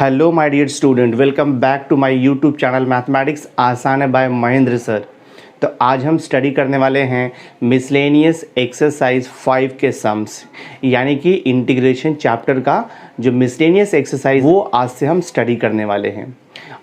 Hello my dear student, welcome back to my YouTube channel mathematics आसान है bye Mahendra sir. तो आज हम स्टडी करने वाले हैं मिसलेनियस एक्सरसाइज 5 के सम्स, यानी कि इंटीग्रेशन चैप्टर का जो मिसलेनियस एक्सरसाइज वो आज से हम स्टडी करने वाले हैं।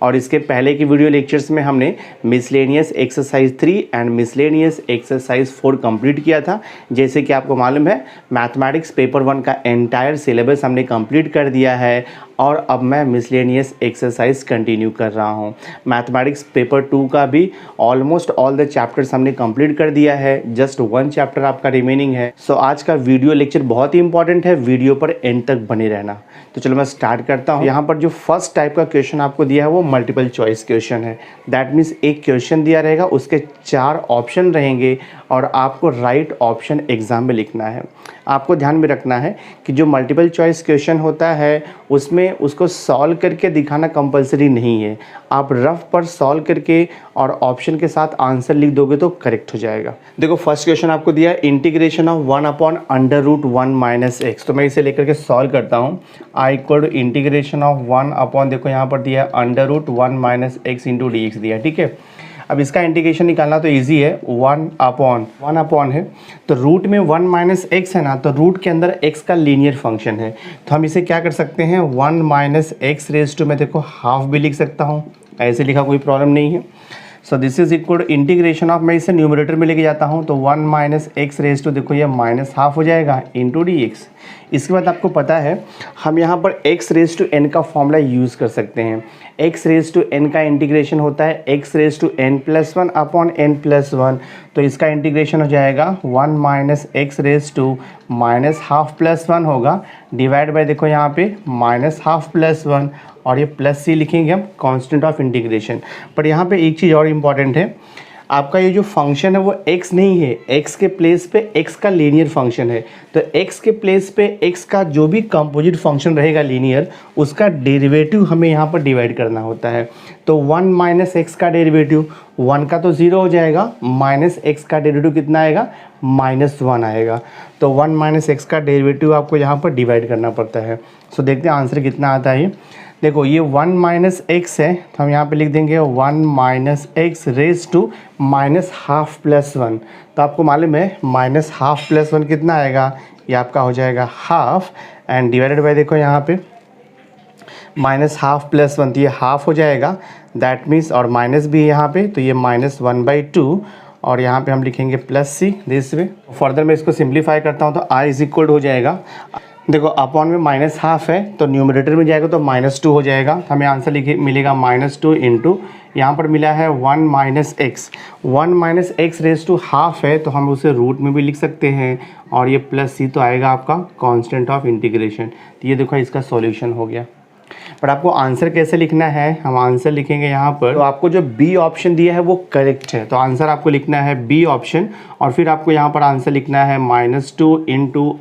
और इसके पहले की वीडियो लेक्चर्स में हमने miscellaneous exercise 3 and miscellaneous exercise 4 complete किया था। जैसे कि आपको मालूम है मैथमेटिक्स पेपर 1 का एंटायर सिलेबस हमने कंप्लीट कर दिया है और अब मैं मिसलेनियस एक्सरसाइज कंटिन्यू कर रहा हूँ। मैथमेटिक्स पेपर 2 का भी ऑलमोस्ट ऑल द चैप्टर्स हमने कंप्लीट कर दिया है, जस्ट 1 चैप्टर आपका रिमेनिंग है। सो आज का वीडियो लेक्चर बहुत ही इंपॉर्टेंट है, वीडियो पर एंड तक बने रहना। तो चलो मैं स्टार्ट करता हूँ। यहाँ पर जो फर्स्ट टाइप का क्वेश्चन आपको दिया है वो मल्टीपल चॉइस क्वेश्चन है। दैट मीन्स एक क्वेश्चन दिया रहेगा, उसके 4 ऑप्शन रहेंगे और आपको राइट ऑप्शन एग्जाम में लिखना है। आपको ध्यान में रखना है कि जो मल्टीपल चॉइस क्वेश्चन होता है उसमें उसको सॉल्व करके दिखाना कंपलसरी नहीं है। आप रफ पर सॉल्व करके और ऑप्शन के साथ आंसर लिख दोगे तो करेक्ट हो जाएगा। देखो फर्स्ट क्वेश्चन आपको दिया है इंटीग्रेशन ऑफ 1/√1 माइनस एक्स। तो मैं इसे लेकर के सॉल्व करता हूँ। आई इक्वल टू इंटीग्रेशन ऑफ 1 देखो यहाँ पर दिया है √1 minus x into D x दिया, ठीक है। अब इसका इंटीग्रेशन निकालना तो इजी है, 1 है तो रूट में 1 माइनस एक्स है ना, तो रूट के अंदर x का लीनियर फंक्शन है। तो हम इसे क्या कर सकते हैं, 1 माइनस एक्स रेज टू मैं देखो हाफ भी लिख सकता हूँ, ऐसे लिखा कोई प्रॉब्लम नहीं है। So this is equal to integration of, मैं इसे न्यूमरेटर में लेके जाता हूँ तो 1 माइनस एक्स रेज टू देखो ये माइनस हाफ हो जाएगा इंटू डी एक्स। इसके बाद आपको पता है हम यहाँ पर x रेज टू n का फॉर्मूला यूज़ कर सकते हैं। x रेज टू n का इंटीग्रेशन होता है x raise to n+1 upon n+1। तो इसका इंटीग्रेशन हो जाएगा 1 minus X raise to minus half plus 1 होगा, डिवाइड बाय देखो यहाँ पे माइनस हाफ प्लस 1 और ये प्लस सी लिखेंगे हम कांस्टेंट ऑफ इंटीग्रेशन। पर यहाँ पे एक चीज़ और इम्पॉर्टेंट है, आपका ये जो फंक्शन है वो x नहीं है, x के प्लेस पे x का लीनियर फंक्शन है। तो x के प्लेस पे x का जो भी कंपोजिट फंक्शन रहेगा लीनियर, उसका डेरिवेटिव हमें यहाँ पर डिवाइड करना होता है। तो 1 माइनस एक्स का डेरिवेटिव 1 का तो 0 हो जाएगा, माइनस एक्स का डेरिवेटिव कितना आएगा, -1 आएगा। तो 1 माइनस एक्स का डेरिवेटिव आपको यहाँ पर डिवाइड करना पड़ता है। सो देखते हैं आंसर कितना आता है। देखो ये 1 माइनस एक्स है तो हम यहाँ पे लिख देंगे 1 minus X raise to minus half plus 1। तो आपको मालूम है माइनस हाफ प्लस 1 कितना आएगा, ये आपका हो जाएगा हाफ एंड डिवाइडेड बाय देखो यहाँ पे माइनस हाफ प्लस 1, तो ये हाफ हो जाएगा। दैट मीन्स और माइनस भी है यहाँ पे, तो ये -1/2 और यहाँ पे हम लिखेंगे plus see this way. Further मैं इसको सिंप्लीफाई करता हूँ तो आई इज इक्वल हो जाएगा, देखो अपॉन में माइनस हाफ है तो न्यूमरेटर में जाएगा तो -2 हो जाएगा। हमें आंसर लिखे मिलेगा -2 इंटू यहाँ पर मिला है 1 minus X raise to half है तो हम उसे रूट में भी लिख सकते हैं और ये प्लस सी तो आएगा आपका कांस्टेंट ऑफ इंटीग्रेशन। तो ये देखो इसका सॉल्यूशन हो गया। पर आपको आंसर कैसे लिखना है, हम आंसर लिखेंगे यहाँ पर। तो आपको जो बी ऑप्शन दिया है वो करेक्ट है, तो आंसर आपको लिखना है बी ऑप्शन और फिर आपको यहाँ पर आंसर लिखना है -2 into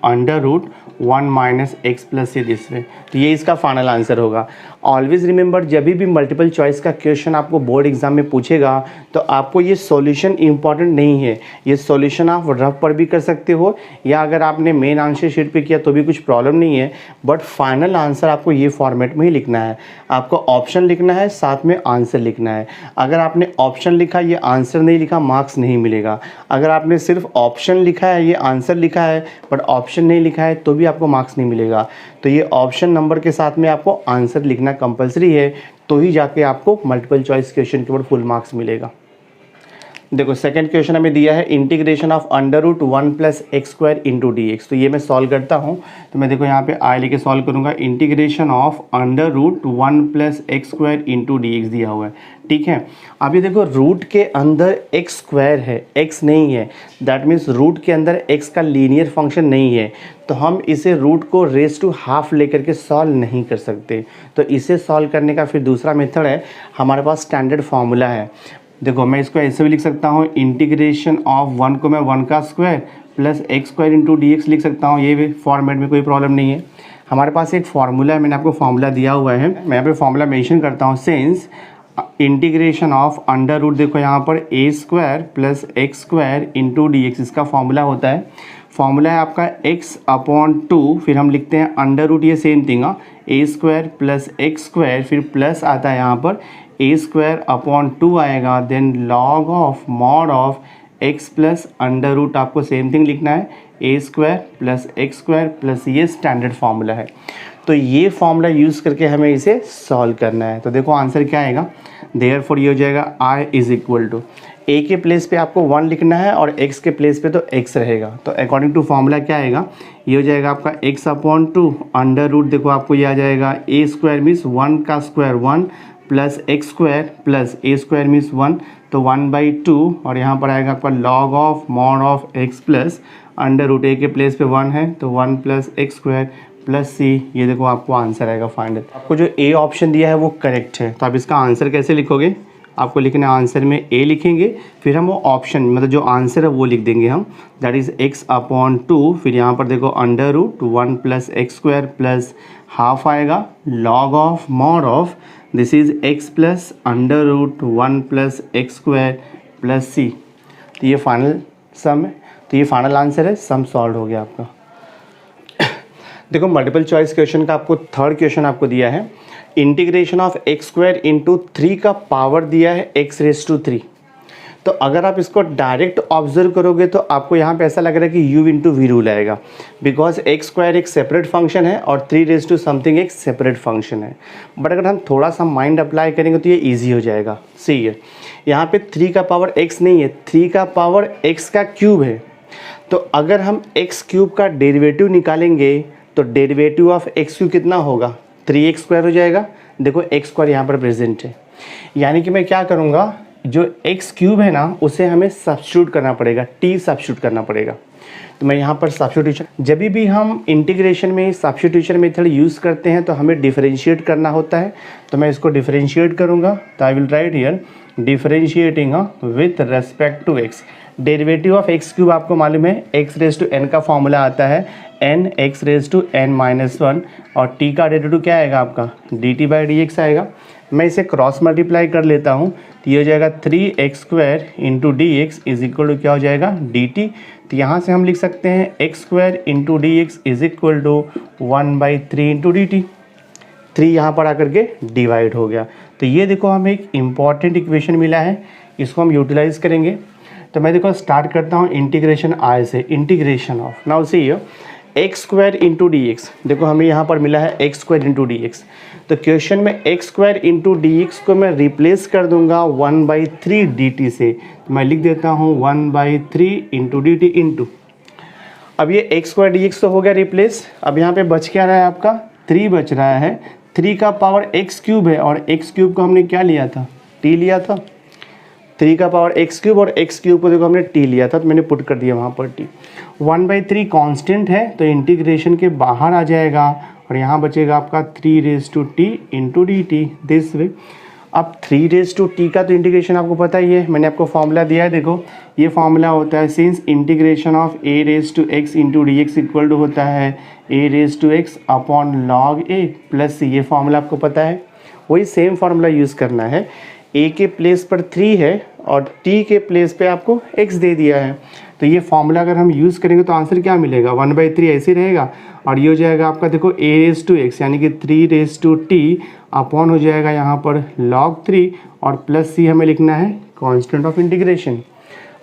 √1 minus x plus see this way. तो ये इसका फाइनल आंसर होगा। ऑलवेज रिमेंबर जब भी मल्टीपल चॉइस का क्वेश्चन आपको बोर्ड एग्जाम में पूछेगा तो आपको ये सॉल्यूशन इंपॉर्टेंट नहीं है, ये सॉल्यूशन आप रफ पर भी कर सकते हो या अगर आपने मेन आंसर शीट पे किया तो भी कुछ प्रॉब्लम नहीं है, बट फाइनल आंसर आपको ये फॉर्मेट में ही लिखना है। आपको ऑप्शन लिखना है, साथ में आंसर लिखना है। अगर आपने ऑप्शन लिखा ये आंसर नहीं लिखा मार्क्स नहीं मिलेगा। अगर आपने सिर्फ ऑप्शन लिखा है ये आंसर लिखा है बट ऑप्शन नहीं लिखा है तो भी आपको मार्क्स नहीं मिलेगा। तो ये ऑप्शन नंबर के साथ में आपको आंसर लिखना कंपलसरी है, तो ही जाके आपको मल्टीपल चॉइस क्वेश्चन के ऊपर फुल मार्क्स मिलेगा। देखो सेकंड क्वेश्चन हमें दिया है integration of √1 plus X square into D x. तो ये मैं सॉल्व करता हूँ, तो मैं देखो यहाँ पे आई लेके सॉल्व करूँगा। Integration of √1 plus X square into D x दिया हुआ है, ठीक है। अब ये देखो रूट के अंदर एक्स स्क्वायर है, एक्स नहीं है, दैट मीन्स रूट के अंदर एक्स का लीनियर फंक्शन नहीं है, तो हम इसे रूट को रेज टू हाफ लेकर के सॉल्व नहीं कर सकते। तो इसे सॉल्व करने का फिर दूसरा मेथड है, हमारे पास स्टैंडर्ड फार्मूला है। देखो मैं इसको ऐसे भी लिख सकता हूँ, इंटीग्रेशन ऑफ 1 को मैं 1 का square plus X square into D x लिख सकता हूँ, ये भी फॉर्मेट में कोई प्रॉब्लम नहीं है। हमारे पास एक फार्मूला है, मैंने आपको फार्मूला दिया हुआ है, मैं यहाँ पे फार्मूला मेंशन करता हूँ। सिंस इंटीग्रेशन ऑफ √, देखो यहाँ पर a square plus X square into D x, इसका फार्मूला होता है, फार्मूला है आपका x/2, फिर हम लिखते हैं √, ये same thing A square plus X square, फिर प्लस आता है यहाँ पर ए स्क्वायर अपॉन 2 आएगा, then log of mod of X plus under root, आपको सेम थिंग लिखना है, A square plus X square plus ये स्टैंडर्ड फार्मूला है। तो ये फार्मूला यूज़ करके हमें इसे सॉल्व करना है। तो देखो आंसर क्या आएगा, देयरफॉर ये हो जाएगा आई इज इक्वल टू, ए के प्लेस पे आपको 1 लिखना है और एक्स के प्लेस पे तो एक्स रहेगा। तो अकॉर्डिंग टू फार्मूला क्या आएगा, ये हो जाएगा आपका एक्स अपॉन 2 अंडर रूट, देखो आपको ये आ जाएगा ए स्क्वायर मीन्स 1 का square 1 plus X square plus A square means 1, तो 1/2 और यहाँ पर आएगा आपका log of mod of X plus under root, A के प्लेस पे 1 है तो 1 plus X square plus C, ये देखो आपको आंसर आएगा फाइनल। आपको जो ए ऑप्शन दिया है वो करेक्ट है। तो आप इसका आंसर कैसे लिखोगे, आपको लिखना है आंसर में ए लिखेंगे, फिर हम वो ऑप्शन मतलब जो आंसर है वो लिख देंगे हम, दैट इज़ एक्स अपॉन 2, फिर यहाँ पर देखो under root 1 plus X square plus half आएगा log of mod of this is X plus under root 1 plus X square plus C. तो ये फाइनल सम है, तो ये फाइनल आंसर है, सम सॉल्व हो गया आपका। देखो मल्टीपल चॉइस क्वेश्चन का आपको थर्ड क्वेश्चन आपको दिया है, integration of x square into 3 का पावर दिया है एक्स रेस टू 3। तो अगर आप इसको डायरेक्ट ऑब्जर्व करोगे तो आपको यहाँ पे ऐसा लग रहा है कि u इंटू वी रूल आएगा, बिकॉज एक्स स्क्वायर एक सेपरेट फंक्शन है और 3 रेस टू समथिंग एक सेपरेट फंक्शन है। बट अगर हम थोड़ा सा माइंड अप्लाई करेंगे तो ये ईजी हो जाएगा। सही है, यहाँ पे 3 का पावर x नहीं है, 3 का पावर x का क्यूब है। तो अगर हम x क्यूब का डेरिवेटिव निकालेंगे तो डेरिवेटिव ऑफ एक्स क्यूब कितना होगा, 3x स्क्वायर हो जाएगा। देखो एक्स स्क्वायर यहाँ पर प्रेजेंट है, यानी कि मैं क्या करूँगा, जो एक्स क्यूब है ना उसे हमें सब्स्टिट्यूट करना पड़ेगा, t सब्स्टिट्यूट करना पड़ेगा। तो मैं यहाँ पर सब्स्टिट्यूशन, जब भी हम इंटीग्रेशन में सब्स्टिट्यूशन मेथड यूज़ करते हैं तो हमें डिफरेंशिएट करना होता है। तो मैं इसको डिफरेंशिएट करूँगा, तो I will write here differentiating with respect to X. Derivative of X cube आपको मालूम है एक्स रेज टू एन का फॉर्मूला आता है N X raise to N minus 1, और टी का डेरिवेटिव क्या आएगा आपका dt/dx आएगा। मैं इसे क्रॉस मल्टीप्लाई कर लेता हूँ, तो ये हो जाएगा 3x square into D x is equal to क्या हो जाएगा dt। तो यहाँ से हम लिख सकते हैं X square into D x is equal to 1/3 into dt। 3 यहाँ पर आकर के डिवाइड हो गया। तो ये देखो हमें एक इम्पॉर्टेंट इक्वेशन मिला है, इसको हम यूटिलाइज करेंगे। तो मैं देखो स्टार्ट करता हूँ इंटीग्रेशन आई से, integration of now see x square into D x. देखो हमें यहाँ पर मिला है x square into D x, तो क्वेश्चन में x square into D x को मैं रिप्लेस कर दूंगा 1/3 dt से। तो मैं लिख देता हूँ 1/3 इंटू डी टी इंटू, अब ये एक्स स्क्वायर डी एक्स तो हो गया रिप्लेस। अब यहाँ पे बच क्या रहा है आपका 3 बच रहा है। 3 का पावर एक्स क्यूब है और एक्स क्यूब को हमने क्या लिया था, टी लिया था। 3 का पावर एक्स क्यूब और एक्स क्यूब को देखो हमने टी लिया था, तो मैंने पुट कर दिया वहाँ पर टी। 1/3 कांस्टेंट है तो इंटीग्रेशन के बाहर आ जाएगा और यहाँ बचेगा आपका 3t into D T this way. अब 3t का तो इंटीग्रेशन आपको पता ही है, मैंने आपको फॉर्मूला दिया है। देखो ये फॉर्मूला होता है since integration of a⁻x into D x equal to होता है a⁻x upon log a plus ये फॉर्मूला आपको पता है, वही सेम फार्मूला यूज़ करना है। a के प्लेस पर 3 है और t के प्लेस पे आपको x दे दिया है, तो ये फॉर्मूला अगर हम यूज़ करेंगे तो आंसर क्या मिलेगा 1/3 ऐसे रहेगा और ये हो जाएगा आपका देखो a⁻x यानी कि 3t अपॉन हो जाएगा यहाँ पर log 3 और प्लस c हमें लिखना है कांस्टेंट ऑफ इंटीग्रेशन।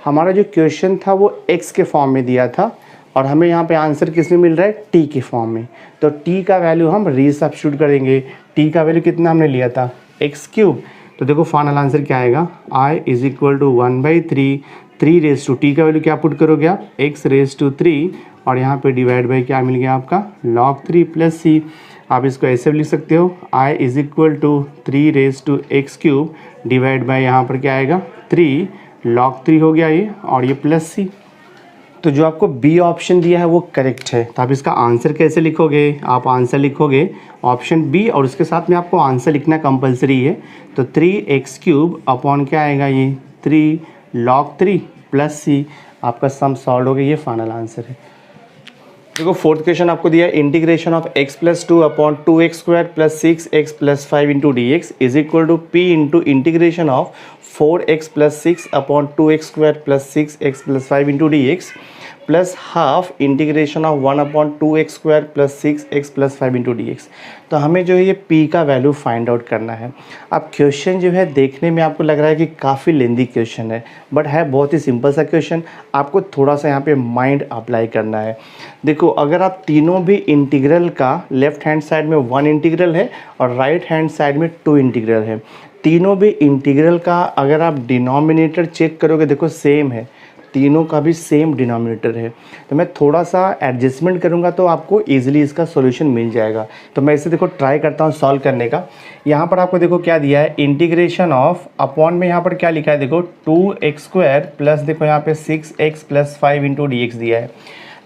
हमारा जो क्वेश्चन था वो x के फॉर्म में दिया था और हमें यहाँ पे आंसर किस में मिल रहा है t के फॉर्म में, तो t का वैल्यू हम रीसब्स्टिट्यूट करेंगे। t का वैल्यू कितना हमने लिया था एक्स क्यूब, तो देखो फाइनल आंसर क्या आएगा i is equal to 1/3 3t का वैल्यू क्या पुट करोगे आप x⁻³ और यहाँ पे डिवाइड बाई क्या मिल गया आपका log 3 प्लस c। आप इसको ऐसे भी लिख सकते हो i is equal to 3x³ divide by यहाँ पर क्या आएगा 3 log 3 हो गया ये और ये प्लस c। तो जो आपको बी ऑप्शन दिया है वो करेक्ट है। तो आप इसका आंसर कैसे लिखोगे, आप आंसर लिखोगे ऑप्शन बी और उसके साथ में आपको आंसर लिखना कंपलसरी है। तो 3x³ अपॉन क्या आएगा ये 3 log 3 प्लस सी, आपका सम सॉल्व हो गया, ये फाइनल आंसर है। देखो फोर्थ क्वेश्चन आपको दिया है integration of x plus 2 upon 2x square plus 6x plus 5 into D x is equal to p into integration of 4x plus 6 upon 2x square plus 6x plus 5 into D x. Plus half integration of 1/2x² plus 6x plus 5 into D x. तो हमें जो है ये p का value find out करना है। अब question जो है देखने में आपको लग रहा है कि काफ़ी लेंदी क्वेश्चन है, बट है बहुत ही सिंपल सा क्वेश्चन। आपको थोड़ा सा यहाँ पे माइंड अप्लाई करना है। देखो, अगर आप तीनों भी इंटीग्रल का लेफ्ट हैंड साइड में 1 इंटीग्रल है और राइट हैंड साइड में 2 इंटीग्रल है, तीनों भी इंटीग्रल का अगर आप डिनोमिनेटर चेक करोगे, देखो सेम है, तीनों का भी सेम डिनोमिनेटर है। तो मैं थोड़ा सा एडजस्टमेंट करूंगा तो आपको इजीली इसका सॉल्यूशन मिल जाएगा। तो मैं इसे देखो ट्राई करता हूँ सॉल्व करने का। यहाँ पर आपको देखो क्या दिया है, इंटीग्रेशन ऑफ अपॉन में यहाँ पर क्या लिखा है, देखो 2x² प्लस देखो यहाँ पे 6x plus 5 into D x दिया है।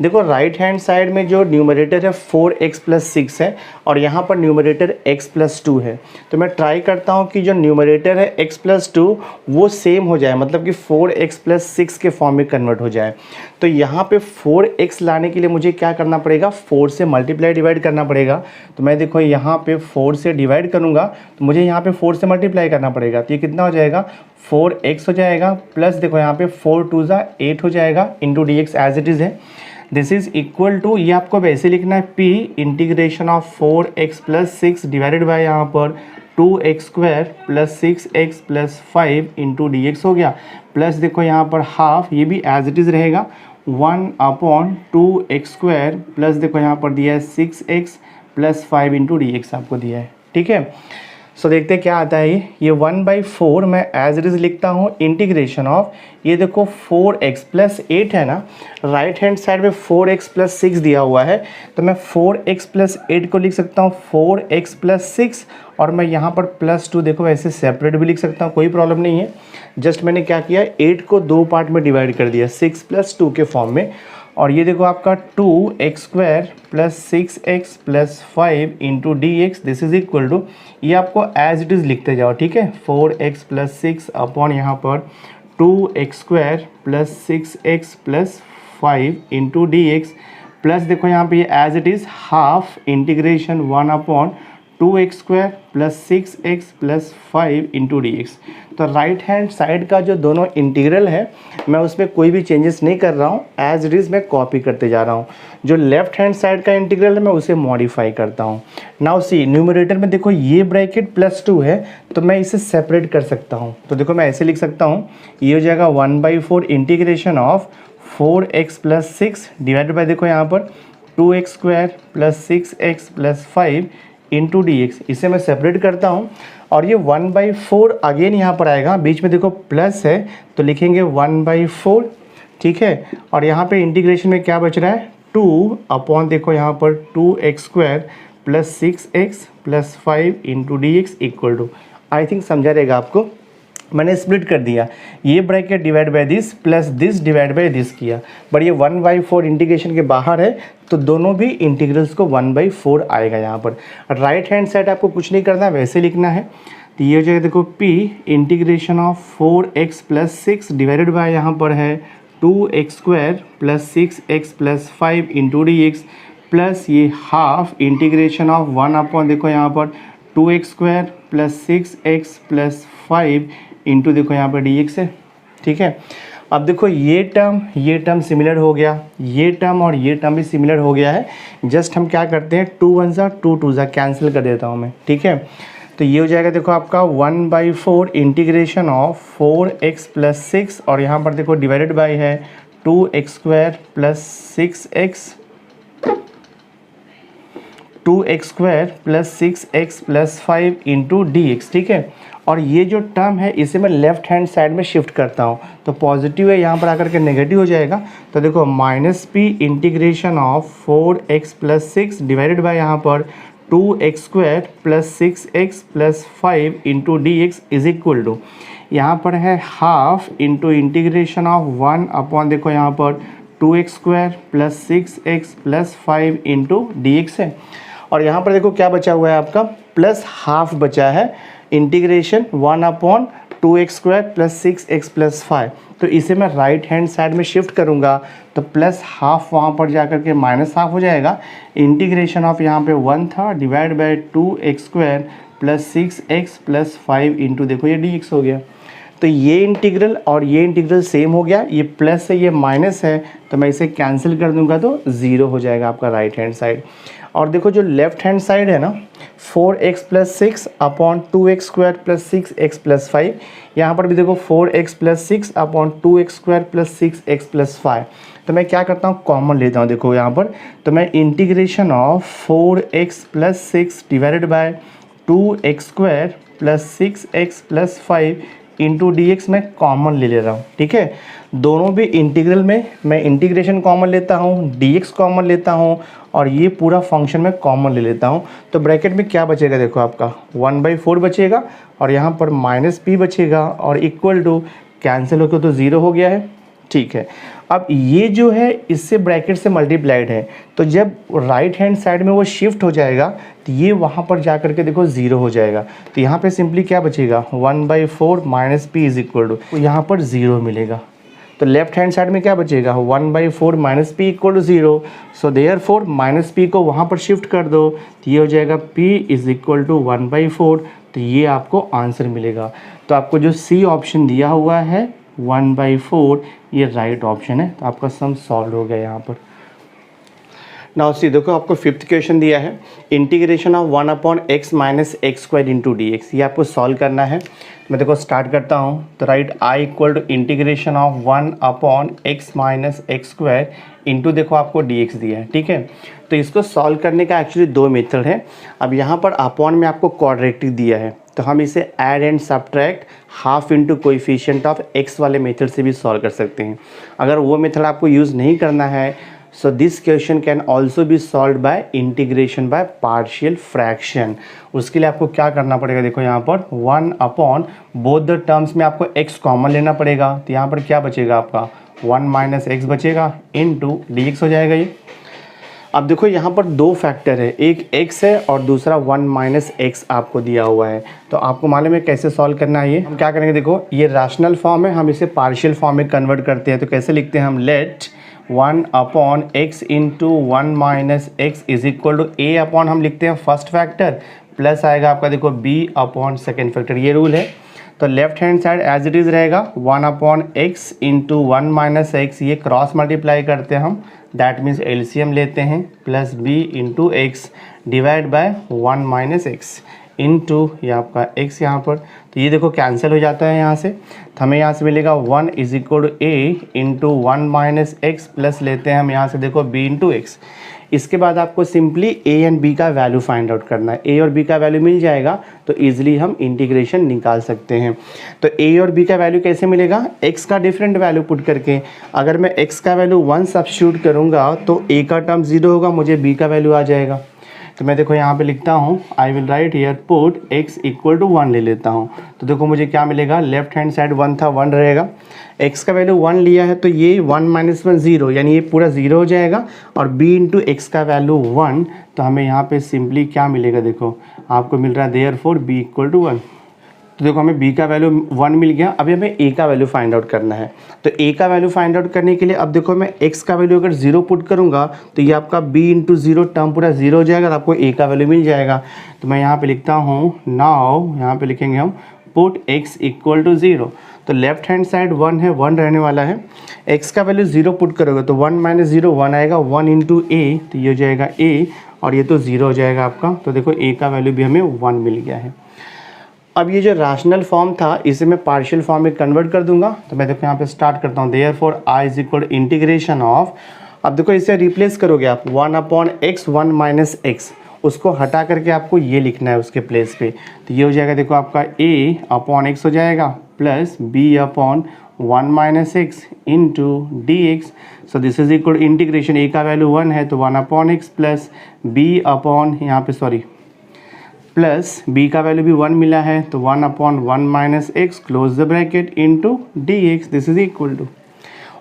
देखो राइट हैंड साइड में जो न्यूमरेटर है 4x प्लस 6 है और यहाँ पर न्यूमरेटर x प्लस 2 है। तो मैं ट्राई करता हूँ कि जो न्यूमरेटर है x प्लस 2 वो सेम हो जाए, मतलब कि 4x प्लस 6 के फॉर्म में कन्वर्ट हो जाए। तो यहाँ पे 4x लाने के लिए मुझे क्या करना पड़ेगा, 4 से मल्टीप्लाई डिवाइड करना पड़ेगा। तो मैं देखो यहाँ पे 4 से डिवाइड करूँगा तो मुझे यहाँ पे 4 से मल्टीप्लाई करना पड़ेगा। तो ये कितना हो जाएगा, 4x हो जाएगा प्लस देखो यहाँ पे 4 2 ज़ा 8 हो जाएगा into D X as it is है। दिस इज इक्वल टू, ये आपको वैसे लिखना है p integration of 4x plus 6 divided by यहाँ पर 2x² plus 6x plus 5 into D X हो गया। प्लस देखो यहाँ पर हाफ, ये भी एज इट इज़ रहेगा 1/2x² प्लस देखो यहाँ पर दिया है 6x plus 5 into D x आपको दिया है। ठीक है, सो देखते हैं क्या आता है। ये 1/4 मैं एज इट इज़ लिखता हूँ इंटीग्रेशन ऑफ, ये देखो 4x प्लस 8 है ना, राइट हैंड साइड में 4x प्लस 6 दिया हुआ है, तो मैं 4x प्लस 8 को लिख सकता हूँ 4x प्लस 6 और मैं यहाँ पर प्लस 2 देखो ऐसे सेपरेट भी लिख सकता हूँ, कोई प्रॉब्लम नहीं है। जस्ट मैंने क्या किया, 8 को 2 पार्ट में डिवाइड कर दिया 6 प्लस 2 के फॉर्म में। और ये देखो आपका 2x² plus 6x plus 5 into D x, this is equal to, ये आपको एज इट इज़ लिखते जाओ। ठीक है, 4x प्लस 6 अपॉन यहाँ पर 2x² plus 6x plus 5 into D x plus देखो यहाँ पे ये as it is half integration 1/2x² plus 6x plus 5 into D x. तो राइट हैंड साइड का जो दोनों इंटीग्रल है मैं उसमें कोई भी चेंजेस नहीं कर रहा हूँ, एज इट इज़ मैं कॉपी करते जा रहा हूँ। जो लेफ्ट हैंड साइड का इंटीग्रल है मैं उसे मॉडिफाई करता हूँ। नाउ सी, न्यूमरेटर में देखो ये ब्रैकेट प्लस 2 है तो मैं इसे सेपरेट कर सकता हूँ। तो देखो मैं ऐसे लिख सकता हूँ, ये हो जाएगा 1/4 integration of 4x plus 6 divided by देखो यहाँ पर 2x² plus 6x plus 5 into D x. इसे मैं सेपरेट करता हूँ और ये 1/4 अगेन यहाँ पर आएगा, बीच में देखो प्लस है तो लिखेंगे 1/4। ठीक है, और यहाँ पे इंटीग्रेशन में क्या बच रहा है, 2 अपॉन देखो यहाँ पर 2x² plus 6x plus 5 into D x equal to, I think समझा रहेगा आपको। मैंने स्प्लिट कर दिया, ये bracket divide by this plus this divide by this किया, बट ये 1/4 इंटीग्रेशन के बाहर है तो दोनों भी इंटीग्रल्स को 1/4 आएगा। यहाँ पर राइट हैंड साइड आपको कुछ नहीं करना है, वैसे लिखना है। तो ये हो जाएगा देखो p integration of 4x plus 6 divided by यहाँ पर है 2x² plus 6x plus 5 into D x plus ये हाफ इंटीग्रेशन ऑफ 1 देखो यहाँ पर 2x² plus 6x plus 5 into देखो यहाँ पर डी एक्स है। ठीक है, अब देखो ये टर्म सिमिलर हो गया, ये टर्म और ये टर्म भी सिमिलर हो गया है। जस्ट हम क्या करते हैं, 2 1 ज़ा 2 2 ज़ा कैंसिल कर देता हूँ मैं। ठीक है, तो ये हो जाएगा देखो आपका 1/4 इंटीग्रेशन ऑफ 4x प्लस 6 और यहाँ पर देखो डिवाइडेड बाई है 2x² plus 6x, 2x² plus 6x plus 5 into D x. ठीक है, और ये जो टर्म है इसे मैं लेफ्ट हैंड साइड में शिफ्ट करता हूँ तो पॉजिटिव है, यहाँ पर आकर के नेगेटिव हो जाएगा। तो देखो -p integration of 4x plus 6 divided by यहाँ पर 2x² plus 6x plus 5 into D x is equal to, यहाँ पर है half into integration of 1 upon देखो यहाँ पर 2x² plus 6x plus 5 into D x है। और यहाँ पर देखो क्या बचा हुआ है आपका, प्लस हाफ बचा है integration 1/2x² plus 6x plus 5। तो इसे मैं राइट हैंड साइड में शिफ्ट करूँगा तो प्लस हाफ वहाँ पर जाकर के माइनस हाफ हो जाएगा। इंटीग्रेशन ऑफ यहाँ पे 1 था divide by 2x² plus 6x plus 5 into देखो ये dx हो गया। तो ये इंटीग्रल और ये इंटीग्रल सेम हो गया, ये प्लस है ये माइनस है, तो मैं इसे कैंसिल कर दूंगा तो 0 हो जाएगा आपका राइट हैंड साइड। और देखो जो लेफ्ट हैंड साइड है ना, 4x plus 6 upon 2x square plus 6x plus 5, यहाँ पर भी देखो 4x plus 6 upon 2x square plus 6x plus 5। तो मैं क्या करता हूँ, कॉमन लेता हूँ देखो यहाँ पर, तो मैं integration of 4x plus 6 divided bye 2x square plus 6x plus 5 into D x मैं कॉमन ले रहा हूँ। ठीक है, दोनों भी इंटीग्रल में मैं इंटीग्रेशन कॉमन लेता हूँ, डी एक्स कॉमन लेता हूँ और ये पूरा फंक्शन में कॉमन ले लेता हूँ। तो ब्रैकेट में क्या बचेगा देखो आपका 1/4 बचेगा और यहाँ पर माइनस p बचेगा और इक्वल टू कैंसिल होकर तो 0 हो गया है। ठीक है, अब ये जो है इससे ब्रैकेट से मल्टीप्लाइड है, तो जब राइट हैंड साइड में वो शिफ्ट हो जाएगा तो ये वहाँ पर जा करके देखो 0 हो जाएगा। तो यहाँ पे सिंपली क्या बचेगा 1/4 minus p is equal to, तो यहाँ पर 0 मिलेगा। तो लेफ्ट हैंड साइड में क्या बचेगा 1/4 minus p equal to 0। So therefore minus p को वहाँ पर शिफ्ट कर दो तो ये हो जाएगा p इज इक्वल टू 1/4। तो ये आपको आंसर मिलेगा। तो आपको जो सी ऑप्शन दिया हुआ है 1/4 ये राइट ऑप्शन है। तो आपका सम सॉल्व हो गया यहाँ पर। नाउ सी देखो आपको फिफ्थ क्वेश्चन दिया है, integration of 1/x minus x square into D x, ये आपको सॉल्व करना है। मैं देखो स्टार्ट करता हूँ, तो right I equal to integration of 1/x minus x square into देखो आपको डी एक्स दिया है। ठीक है, तो इसको सॉल्व करने का एक्चुअली दो मेथड है। अब यहाँ पर अपॉन में आपको क्वाड्रेटिक दिया है, तो हम इसे add and subtract half into coefficient of x वाले मेथड से भी सॉल्व कर सकते हैं। अगर वो मेथड आपको यूज़ नहीं करना है, so this question can also be solve by integration by partial fraction. उसके लिए आपको क्या करना पड़ेगा देखो यहाँ पर 1 अपॉन बोथ द टर्म्स में आपको x कॉमन लेना पड़ेगा। तो यहाँ पर क्या बचेगा आपका 1 माइनस एक्स बचेगा इंटू डी एक्स हो जाएगा ये। अब देखो यहाँ पर दो फैक्टर है, एक x है और दूसरा 1 माइनस एक्स आपको दिया हुआ है। तो आपको मालूम है कैसे सॉल्व करना है। ये हम क्या करेंगे देखो, ये रैशनल फॉर्म है, हम इसे पार्शियल फॉर्म में कन्वर्ट करते हैं। तो कैसे लिखते हैं हम, let 1 upon x into 1 minus x is equal to a upon हम लिखते हैं फर्स्ट फैक्टर प्लस आएगा आपका देखो b अपॉन सेकेंड फैक्टर, ये रूल है। तो left hand side as it is रहेगा 1 upon x into 1 minus x, ये क्रॉस मल्टीप्लाई करते हैं हम, दैट मीन्स एलसीएम लेते हैं, plus b into x divide by 1 minus x into ये आपका x यहाँ पर। तो ये देखो कैंसिल हो जाता है यहाँ से, तो हमें यहाँ से मिलेगा 1 is equal to a into 1 minus x plus लेते हैं हम यहाँ से देखो b इंटू एक्स। इसके बाद आपको सिंपली a एंड b का वैल्यू फाइंड आउट करना है। a और b का वैल्यू मिल जाएगा तो ईजिली हम इंटीग्रेशन निकाल सकते हैं। तो a और b का वैल्यू कैसे मिलेगा, x का डिफरेंट वैल्यू पुट करके। अगर मैं x का वैल्यू 1 सब्स्टिट्यूट करूँगा तो a का टर्म 0 होगा, मुझे b का वैल्यू आ जाएगा। तो मैं देखो यहाँ पे लिखता हूँ, I will write here put x equal to 1 ले लेता हूँ। तो देखो मुझे क्या मिलेगा, लेफ्ट हैंड साइड 1 था 1 रहेगा, x का वैल्यू 1 लिया है तो ये 1 माइनस 1 0, यानी ये पूरा 0 हो जाएगा। और b इंटू एक्स का वैल्यू 1, तो हमें यहाँ पे सिंपली क्या मिलेगा देखो, आपको मिल रहा है देयरफॉर b इक्वल टू 1। तो देखो हमें b का वैल्यू 1 मिल गया। अभी हमें a का वैल्यू फाइंड आउट करना है। तो a का वैल्यू फाइंड आउट करने के लिए अब देखो मैं x का वैल्यू अगर 0 पुट करूंगा तो ये आपका b इंटू 0 टर्म पूरा 0 हो जाएगा, तो आपको a का वैल्यू मिल जाएगा। तो मैं यहाँ पे लिखता हूँ, नाउ यहाँ पे लिखेंगे हम पुट x इक्वल टू 0। तो लेफ्ट हैंड साइड 1 है, 1 रहने वाला है। x का वैल्यू 0 पुट करोगे तो 1 माइनस 0 1 आएगा, 1 इंटू a, तो ये हो जाएगा a और ये तो 0 हो जाएगा आपका। तो देखो a का वैल्यू भी हमें 1 मिल गया है। अब ये जो रैशनल फॉर्म था इसे मैं पार्शियल फॉर्म में कन्वर्ट कर दूंगा। तो मैं देखो यहाँ पे स्टार्ट करता हूँ, therefore I is equal to integration of, अब देखो इसे रिप्लेस करोगे आप 1 अपॉन एक्स 1 माइनस एक्स, उसको हटा करके आपको ये लिखना है उसके प्लेस पे। तो ये हो जाएगा देखो आपका a अपॉन एक्स हो जाएगा plus b upon 1 minus x into D x. So this is equal integration, a का वैल्यू 1 है तो 1 upon x plus b upon यहाँ पे सॉरी प्लस b का वैल्यू भी 1 मिला है तो 1 upon 1 minus x close the bracket into D x, this is equal to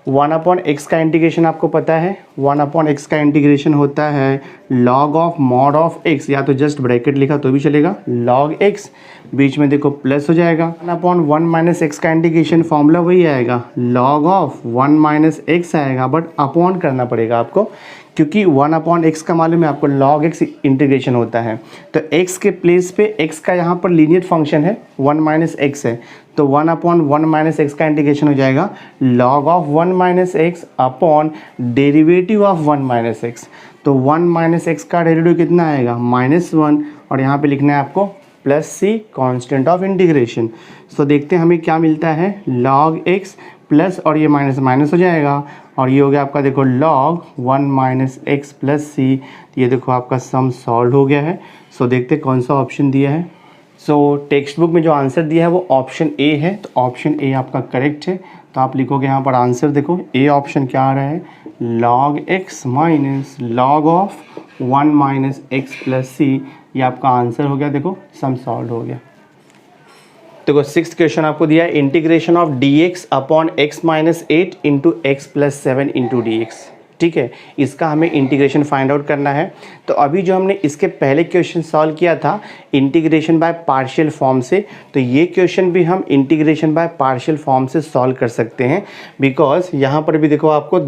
1 upon x का इंटीग्रेशन आपको पता है, 1 अपॉन एक्स का इंटीग्रेशन होता है log of mod of x, या तो जस्ट ब्रैकेट लिखा तो भी चलेगा, लॉग एक्स बीच में देखो प्लस हो जाएगा। 1 अपॉन 1 माइनस एक्स का इंटीग्रेशन फॉर्मूला वही आएगा, लॉग ऑफ 1 माइनस एक्स आएगा, बट अपॉन करना पड़ेगा आपको। क्योंकि 1/x का मालूम है आपको log x इंटीग्रेशन होता है, तो x के प्लेस पे x का यहाँ पर लीनियर फंक्शन है 1 - x है, तो 1/1 - x का इंटीग्रेशन हो जाएगा log of 1 - x upon derivative of 1 - x। तो 1 - x का डेरिवेटिव कितना आएगा -1, और यहाँ पे लिखना है आपको plus C constant of integration. So देखते हैं हमें क्या मिलता है, log x प्लस और ये माइनस माइनस हो जाएगा, और ये हो गया आपका देखो log 1 - x प्लस सी। ये देखो आपका सम सॉल्व हो गया है। सो देखते हैं कौन सा ऑप्शन दिया है। सो टेक्स्ट बुक में जो आंसर दिया है वो ऑप्शन ए है, तो ऑप्शन ए आपका करेक्ट है। तो आप लिखोगे यहाँ पर आंसर, देखो ए ऑप्शन क्या आ रहा है, log x minus log of 1 - x plus C. ये आपका आंसर हो गया, देखो सम सॉल्व हो गया। देखो 6th क्वेश्चन आपको दिया है, integration of dx upon x - 8 into x plus 7 into D x. ठीक है, इसका हमें इंटीग्रेशन फाइंड आउट करना है। तो अभी जो हमने इसके पहले क्वेश्चन सॉल्व किया था इंटीग्रेशन बाय पार्शियल फॉर्म से, तो ये क्वेश्चन भी हम इंटीग्रेशन बाय पार्शियल फॉर्म से सॉल्व कर सकते हैं, बिकॉज यहाँ पर भी देखो आपको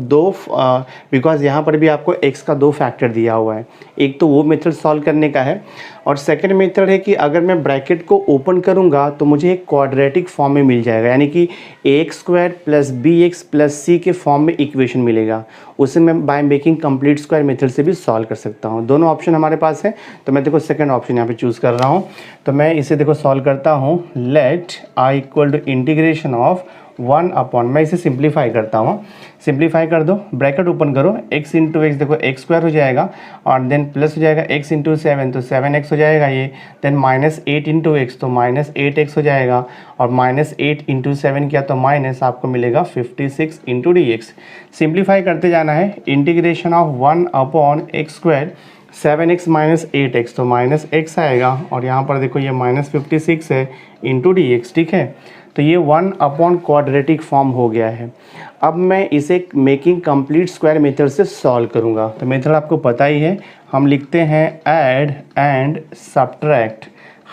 यहाँ पर भी आपको x का 2 फैक्टर दिया हुआ है। एक तो वो मेथड सॉल्व करने का है, और सेकंड मेथड है कि अगर मैं ब्रैकेट को ओपन करूँगा तो मुझे एक क्वाड्रेटिक फॉर्म में मिल जाएगा, यानी कि ax² plus bx plus c के फॉर्म में इक्वेशन मिलेगा। उसे मैं by making complete square method से भी सॉल्व कर सकता हूँ। दोनों ऑप्शन हमारे पास है, तो मैं देखो सेकंड ऑप्शन यहाँ पे चूज़ कर रहा हूँ। तो मैं इसे देखो सॉल्व करता हूँ, let i equal to integration of 1 upon, मैं इसे सिंप्लीफाई करता हूँ, सिंप्लीफाई कर दो, ब्रैकेट ओपन करो, x इंटू एक्स देखो x² हो जाएगा, और देन प्लस हो जाएगा x इंटू 7 तो 7x हो जाएगा ये, देन -8 इंटू एक्स तो -8x हो जाएगा, और -8 इंटू 7 किया तो माइनस आपको मिलेगा 56 इंटू डी एक्स। सिंप्लीफाई करते जाना है, integration of 1 upon x², 7x minus 8x तो -x आएगा, और यहाँ पर देखो ये -56 है इंटू डी एक्स। ठीक है, तो ये 1 अपॉन क्वाड्रेटिक फॉर्म हो गया है। अब मैं इसे मेकिंग कंप्लीट स्क्वायर मेथड से सॉल्व करूँगा। तो मेथड आपको पता ही है, हम लिखते हैं add and subtract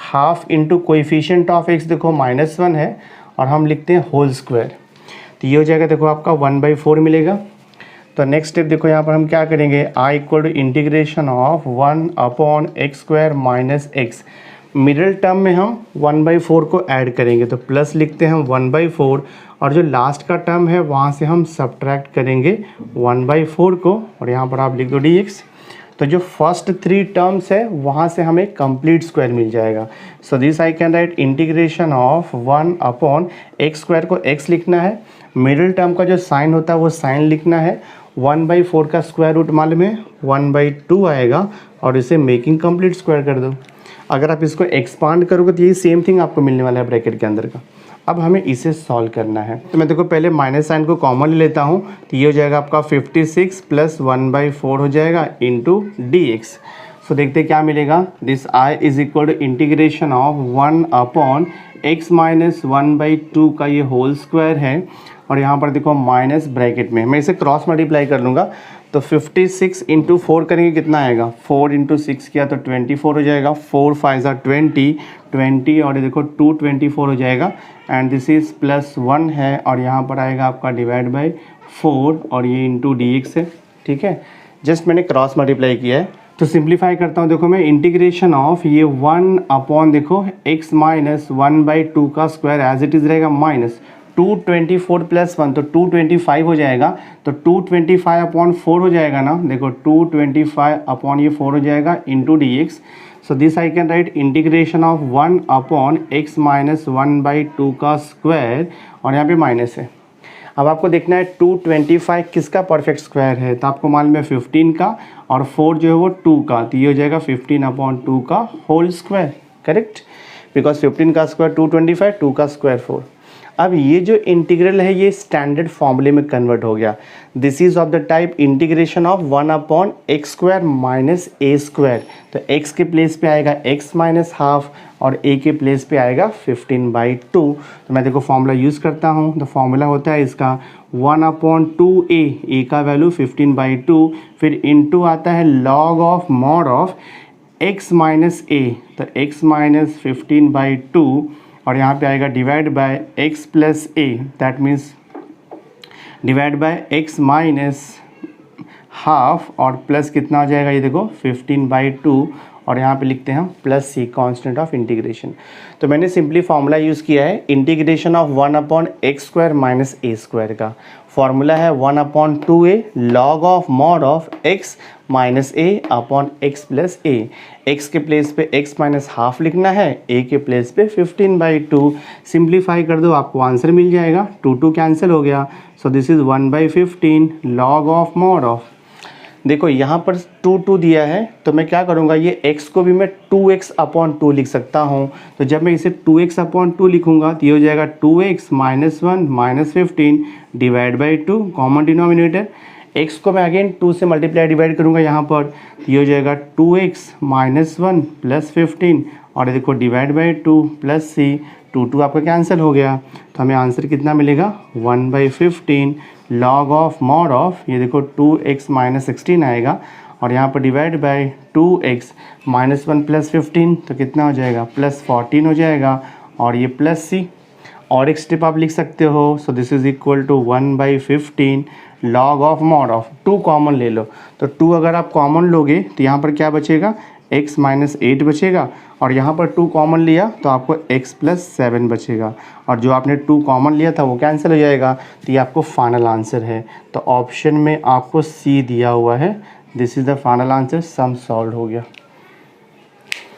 half into coefficient of x, देखो -1 है, और हम लिखते हैं होल स्क्वायर। तो ये हो जाएगा, देखो आपका 1/4 मिलेगा। तो नेक्स्ट स्टेप देखो यहाँ पर हम क्या करेंगे, i equal to integration of 1 upon x² minus x, middle term में हम 1/4 को ऐड करेंगे, तो प्लस लिखते हैं हम 1/4, और जो लास्ट का टर्म है वहाँ से हम सब्ट्रैक्ट करेंगे 1/4 को, और यहाँ पर आप लिख दो dx। तो जो फर्स्ट 3 टर्म्स है वहाँ से हमें कंप्लीट स्क्वायर मिल जाएगा। So this I can right integration of 1 upon x² को x लिखना है, मिडिल टर्म का जो साइन होता है वो साइन लिखना है, 1/4 का स्क्वायर रूट मालूम है 1/2 आएगा, और इसे मेकिंग कंप्लीट स्क्वायर कर दो। अगर आप इसको एक्सपांड करोगे तो यही सेम थिंग आपको मिलने वाला है ब्रैकेट के अंदर का। अब हमें इसे सॉल्व करना है, तो मैं देखो पहले माइनस साइन को कॉमन ले लेता हूँ, तो ये हो जाएगा आपका 56 प्लस 1/4 हो जाएगा इंटू डी एक्स। सो देखते क्या मिलेगा, this i is equal to integration of 1 upon x minus 1/2 का ये होल स्क्वायर है, और यहाँ पर देखो माइनस ब्रैकेट में मैं इसे क्रॉस मल्टीप्लाई कर लूँगा, तो 56 इंटू 4 करेंगे कितना आएगा, 4 इंटू 6 किया तो 24 हो जाएगा, 4 5 ज़ा 20, और ये देखो 224 हो जाएगा, एंड दिस इज़ +1 है, और यहाँ पर आएगा आपका डिवाइड बाई 4, और ये इंटू डी एक्स है। ठीक है, जस्ट मैंने क्रॉस मल्टीप्लाई किया है। तो सिंप्लीफाई करता हूँ, देखो मैं इंटीग्रेशन ऑफ ये 1 अपॉन देखो x माइनस 1/2 का स्क्वायर एज इट इज़ रहेगा, माइनस 224 प्लस 1 तो 225 हो जाएगा, तो 225 अपॉन 4 हो जाएगा ना, देखो 225 अपॉन ये 4 हो जाएगा into D x. So this I can right integration of 1 upon x minus 1/2 का स्क्वायर, और यहाँ पे माइनस है। अब आपको देखना है 225 किसका परफेक्ट स्क्वायर है, तो आपको मालूम है 15 का, और 4 जो है वो 2 का, तो ये हो जाएगा 15/2 का होल स्क्वायर, करेक्ट, बिकॉज 15 का स्क्वायर 225, 2 का स्क्वायर 4। अब ये जो इंटीग्रल है ये स्टैंडर्ड फॉर्मूले में कन्वर्ट हो गया। This is of the type integration of 1 upon x² minus a², तो x के प्लेस पे आएगा x माइनस हाफ, और a के प्लेस पे आएगा 15/2। तो मैं देखो फॉर्मूला यूज़ करता हूँ, तो फॉर्मूला होता है इसका 1/2a, a का वैल्यू 15/2, फिर इनटू आता है log of mod of x minus a, तो x माइनस 15/2, और यहाँ पे आएगा divide by x plus a, that means divide by x minus half और प्लस कितना हो जाएगा, ये देखो 15/2 और यहाँ पे लिखते हैं हम plus C constant of integration. तो मैंने सिंपली फार्मूला यूज़ किया है integration of 1/x² minus a² का। फार्मूला है 1/2a log of mod of x minus a upon x plus a। x के प्लेस पे x माइनस हाफ लिखना है, a के प्लेस पे 15/2। सिंप्लीफाई कर दो आपको आंसर मिल जाएगा, 2 कैंसिल हो गया। सो this is 1/15 log of mod of, देखो यहाँ पर 2 दिया है तो मैं क्या करूँगा, ये x को भी मैं 2x/2 लिख सकता हूँ। तो जब मैं इसे 2x/2 लिखूँगा तो ये हो जाएगा 2x minus 1 minus 15 divide by 2, common denominator. x को मैं अगेन 2 से मल्टीप्लाई डिवाइड करूँगा यहाँ पर, तो ये हो जाएगा 2x माइनस 1 प्लस 15 और देखो डिवाइड बाई 2 प्लस c। 2 आपका कैंसिल हो गया तो हमें आंसर कितना मिलेगा, 1/15 लॉग ऑफ मॉड ऑफ, ये देखो 2x माइनस 16 आएगा और यहाँ पर divide by 2x minus 1 plus 15 तो कितना हो जाएगा, प्लस 14 हो जाएगा और ये प्लस c और एक स्टेप आप लिख सकते हो। So this is equal to 1/15 log of mod of, 2 common ले लो तो 2 अगर आप कॉमन लोगे तो यहाँ पर क्या बचेगा, x माइनस 8 बचेगा और यहाँ पर 2 कॉमन लिया तो आपको x प्लस 7 बचेगा और जो आपने 2 कॉमन लिया था वो कैंसिल हो जाएगा। तो ये आपको फाइनल आंसर है। तो ऑप्शन में आपको C दिया हुआ है, this is the final answer. Sum solve हो गया।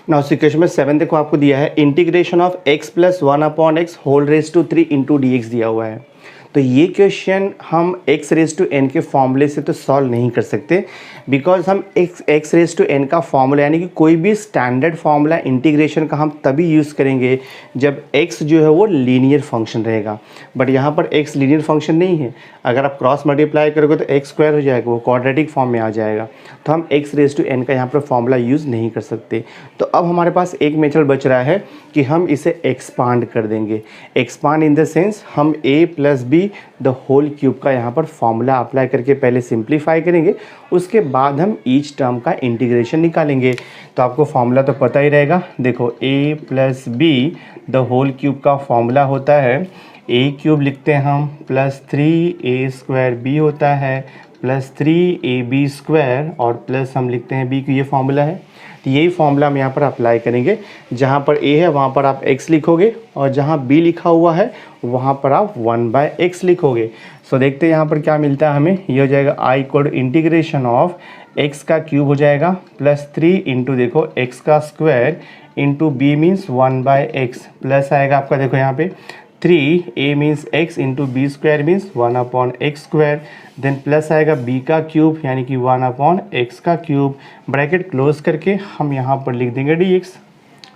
नाउ क्वेश्चन में 7 देखो आपको दिया है integration of x plus 1/x whole raise to 3 into dx दिया हुआ है। तो ये क्वेश्चन हम x रेज टू n के फॉर्मूले से तो सॉल्व नहीं कर सकते, बिकॉज हम x रेज टू n का फॉर्मूला यानी कि कोई भी स्टैंडर्ड फॉर्मूला इंटीग्रेशन का हम तभी यूज़ करेंगे जब x जो है वो लीनियर फंक्शन रहेगा। बट यहाँ पर x लीनियर फंक्शन नहीं है, अगर आप क्रॉस मल्टीप्लाई करोगे तो x² हो जाएगा, वो क्वाड्रेटिक फॉर्म में आ जाएगा। तो हम x रेज टू n का यहाँ पर फॉर्मूला यूज़ नहीं कर सकते। तो अब हमारे पास एक मेथड बच रहा है कि हम इसे एक्सपांड कर देंगे। एक्सपांड इन द सेंस हम a plus b the whole cube का यहाँ पर फॉर्मूला अप्लाई करके पहले सिंप्लीफाई करेंगे, उसके बाद हम ईच टर्म का इंटीग्रेशन निकालेंगे। तो आपको फॉर्मूला तो पता ही रहेगा, देखो a plus b the whole cube का फॉर्मूला होता है a³ लिखते हैं हम प्लस 3a² होता है प्लस 3ab² और प्लस हम लिखते हैं b, ये फॉर्मूला है। तो यही फॉर्मूला हम यहाँ पर अप्लाई करेंगे, जहाँ पर a है वहाँ पर आप x लिखोगे और जहाँ b लिखा हुआ है वहाँ पर आप 1/x लिखोगे। सो देखते हैं यहाँ पर क्या मिलता है हमें, ये हो जाएगा i equal integration of x का क्यूब हो जाएगा प्लस 3 इंटू देखो x का square into b means 1/x plus आएगा आपका देखो यहाँ पे 3a means x into b² means 1/x², then plus आएगा b का क्यूब यानी कि 1/x का क्यूब, ब्रैकेट क्लोज करके हम यहाँ पर लिख देंगे dx।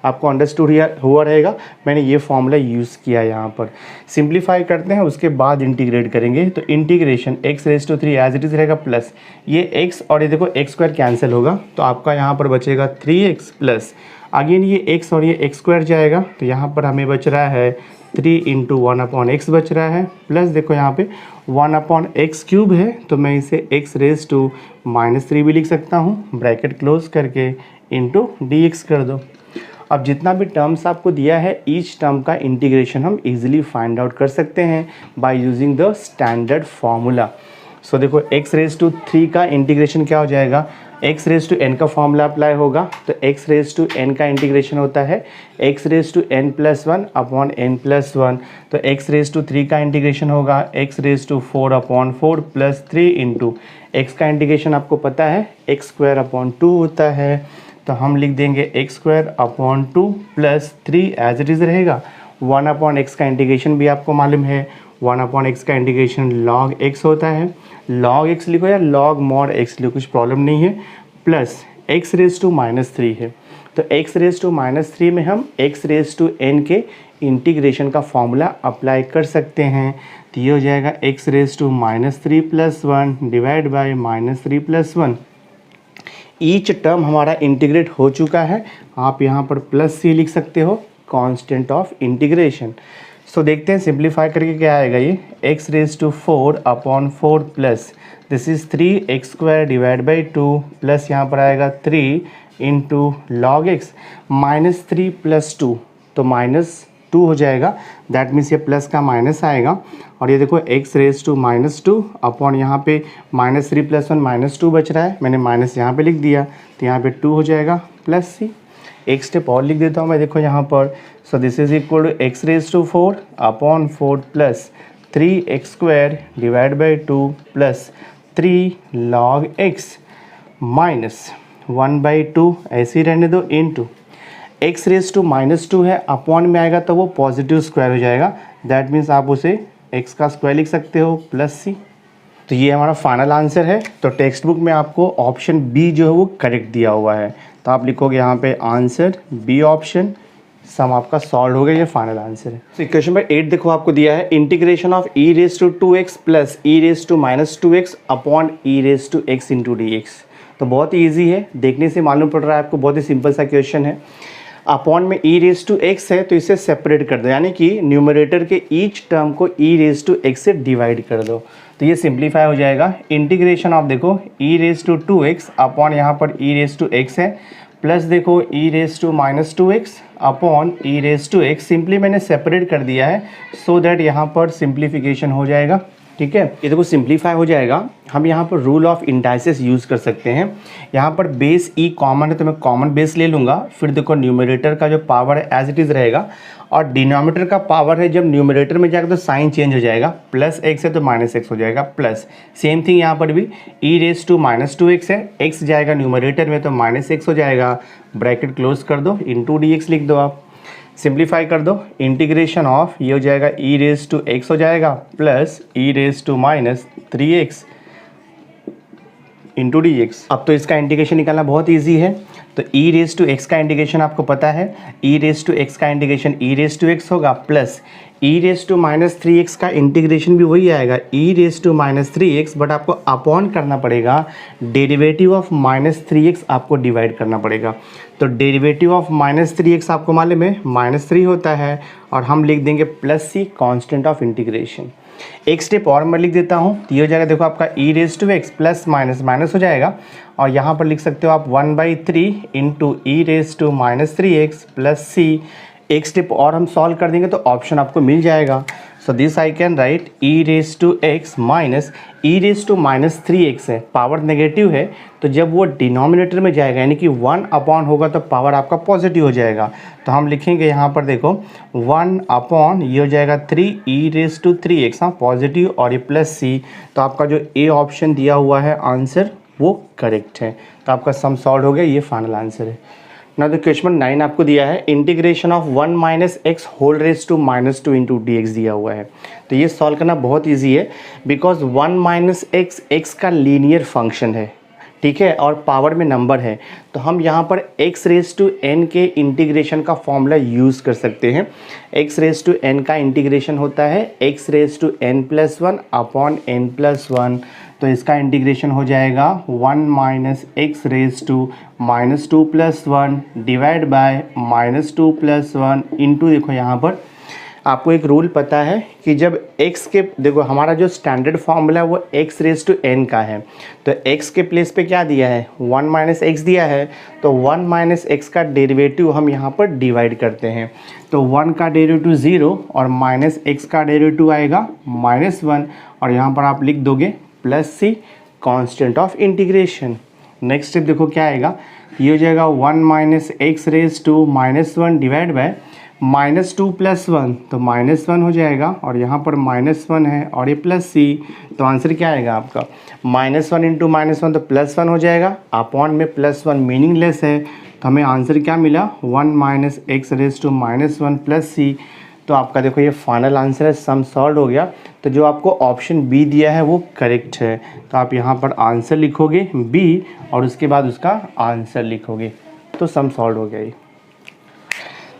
आपको अंडरस्टूड हुआ रहेगा, मैंने ये फॉर्मूला यूज़ किया यहाँ पर। सिंप्लीफाई करते हैं उसके बाद इंटीग्रेट करेंगे। तो integration x raise to 3 as it is रहेगा प्लस ये x और ये देखो x² कैंसिल होगा तो आपका यहाँ पर बचेगा 3x प्लस अगेन ये x और ये x² जाएगा तो यहाँ पर हमें बच रहा है 3 इंटू 1/x बच रहा है प्लस देखो यहाँ पे 1/x³ है तो मैं इसे x रेज टू -3 भी लिख सकता हूँ, ब्रैकेट क्लोज करके इंटू dx कर दो। अब जितना भी टर्म्स आपको दिया है ईच टर्म का इंटीग्रेशन हम इजीली फाइंड आउट कर सकते हैं by using the standard formula. So देखो x रेज टू 3 का इंटीग्रेशन क्या हो जाएगा, x रेज टू n का फॉर्मूला अप्लाई होगा तो x रेज टू n का इंटीग्रेशन होता है x raise to n+1 upon n+1। तो x रेज टू 3 का इंटीग्रेशन होगा x raise to 4/4 plus 3 into x का इंटीग्रेशन आपको पता है x²/2 होता है तो हम लिख देंगे x²/2 plus 3 as it is रहेगा। 1/x का इंटीग्रेशन भी आपको मालूम है, 1/x का इंटीग्रेशन log x होता है, log x लिखो या log mod x लिखो कुछ प्रॉब्लम नहीं है, प्लस x रेज टू -3 है तो x रेज टू -3 में हम x रेज टू n के इंटीग्रेशन का फॉर्मूला अप्लाई कर सकते हैं। तो ये हो जाएगा x raise to -3 plus 1 divide by -3 plus 1। Each term हमारा इंटीग्रेट हो चुका है, आप यहाँ पर प्लस c लिख सकते हो कांस्टेंट ऑफ इंटीग्रेशन। सो देखते हैं सिंप्लीफाई करके क्या आएगा, ये x raise to 4/4 plus this is 3x² divide by 2 plus यहाँ पर आएगा 3 इंटू log x -3 प्लस 2 तो 2 हो जाएगा। दैट मीन्स ये प्लस का माइनस आएगा और ये देखो x रेज टू -2 अपॉन यहाँ पे -3 + 1 -2 बच रहा है, मैंने माइनस यहाँ पे लिख दिया तो यहाँ पे 2 हो जाएगा प्लस c। एक स्टेप और लिख देता हूँ मैं, देखो यहाँ पर। So this is equal to x raise to 4 upon 4 plus 3x² divide by 2 plus 3 log x minus 1/2 ऐसे ही रहने दो इनटू x रेज टू -2 है, अपॉन में आएगा तो वो पॉजिटिव स्क्वायर हो जाएगा। दैट मीन्स आप उसे x का स्क्वायर लिख सकते हो प्लस c। तो ये हमारा फाइनल आंसर है। तो टेक्स्ट बुक में आपको ऑप्शन बी जो है वो करेक्ट दिया हुआ है, तो आप लिखोगे यहाँ पे आंसर बी ऑप्शन। सम आपका सॉल्व हो गया, ये फाइनल आंसर है। तो क्वेश्चन नंबर 8 देखो आपको दिया है integration of e raise to 2x plus e raise to -2x upon e raise to x into dx। तो बहुत ही ईजी है, देखने से मालूम पड़ रहा है आपको, बहुत ही सिंपल सा क्वेश्चन है। अपॉन में e रेज टू x है तो इसे सेपरेट कर दो, यानी कि न्यूमरेटर के ईच टर्म को e रेज टू x से डिवाइड कर दो, तो ये सिंप्लीफाई हो जाएगा। इंटीग्रेशन ऑफ देखो e raise to 2x upon यहाँ पर e रेज टू x है, प्लस देखो e raise to -2x upon e raise to x, simply मैंने सेपरेट कर दिया है सो दैट यहाँ पर सिंप्लीफिकेशन हो जाएगा। ठीक है, ये देखो सिंप्लीफाई हो जाएगा। हम यहाँ पर रूल ऑफ इंडाइसेस यूज़ कर सकते हैं। यहाँ पर बेस e कॉमन है तो मैं कॉमन बेस ले लूँगा, फिर देखो न्यूमरेटर का जो पावर है एज इट इज़ रहेगा और डिनोमिनेटर का पावर है, जब न्यूमरेटर में जाएगा तो साइन चेंज हो जाएगा, प्लस x है तो -x हो जाएगा प्लस। सेम थिंग यहाँ पर भी e रेज टू -2x है, x जाएगा न्यूमरेटर में तो -x हो जाएगा, ब्रैकेट क्लोज कर दो, इंटू dx लिख दो आप, सिंप्लीफाई कर दो। इंटीग्रेशन ऑफ ये हो जाएगा e रेज टू x हो जाएगा plus e raise to -3x into dx। अब तो इसका इंटीग्रेशन निकालना बहुत इजी है, तो e रेज टू x का इंटीग्रेशन आपको पता है, e रेज टू x का integration e raise to x होगा plus e raise to -3x का इंटीग्रेशन भी वही आएगा e raise to -3x, but आपको अपॉन करना पड़ेगा, डेरिवेटिव ऑफ -3x आपको डिवाइड करना पड़ेगा। तो डेरिवेटिव ऑफ -3x आपको मालूम है -3 होता है और हम लिख देंगे plus c constant of integration. एक स्टेप और मैं लिख देता हूँ, तो ये हो जाएगा देखो आपका e raise to x plus minus minus हो जाएगा और यहाँ पर लिख सकते हो आप 1/3 into e raise to -3x plus c। एक स्टेप और हम सॉल्व कर देंगे तो ऑप्शन आपको मिल जाएगा। So this I can write e raise to x minus e raise to -3x है, पावर नेगेटिव है तो जब वो डिनोमिनेटर में जाएगा यानी कि 1 अपॉन होगा तो पावर आपका पॉजिटिव हो जाएगा। तो हम लिखेंगे यहाँ पर देखो 1 अपॉन ये हो जाएगा 3 e रेज टू 3x, हाँ पॉजिटिव और ये प्लस c। तो आपका जो ए ऑप्शन दिया हुआ है आंसर वो करेक्ट है, तो आपका सम सॉल्व हो गया, ये फाइनल आंसर है। ना तो क्वेश्चन 9 आपको दिया है integration of 1 - x whole raise to -2 into dx दिया हुआ है। तो ये सॉल्व करना बहुत इजी है, बिकॉज 1 - x x का लीनियर फंक्शन है, ठीक है, और पावर में नंबर है, तो हम यहाँ पर x रेज टू n के इंटीग्रेशन का फॉर्मूला यूज़ कर सकते हैं। x रेज टू n का इंटीग्रेशन होता है x raise to n+1 upon n+1, तो इसका इंटीग्रेशन हो जाएगा 1 - x raise to -2 + 1 divide by -2 + 1 into, देखो यहाँ पर आपको एक रूल पता है कि जब x के, देखो हमारा जो स्टैंडर्ड फार्मूला है वो x रेज टू n का है, तो x के प्लेस पे क्या दिया है 1 - x दिया है, तो 1 - x का डेरिवेटिव हम यहाँ पर डिवाइड करते हैं, तो 1 का डेरिवेटिव 0 और -x का डेरिवेटिव आएगा -1 और यहाँ पर आप लिख दोगे plus c constant of integration. Next step देखो क्या आएगा, ये हो जाएगा 1 - x raise to -1 divide by -2 + 1, तो -1 हो जाएगा और यहाँ पर -1 है और ये प्लस c, तो आंसर क्या आएगा आपका -1 इंटू -1 तो +1 हो जाएगा, अपॉन में +1 मीनिंगलेस है, तो हमें आंसर क्या मिला 1 - x raise to -1 plus c। तो आपका देखो ये फाइनल आंसर है, सम सॉल्व हो गया। तो जो आपको ऑप्शन बी दिया है वो करेक्ट है, तो आप यहाँ पर आंसर लिखोगे बी और उसके बाद उसका आंसर लिखोगे, तो सम सॉल्व हो गया ये।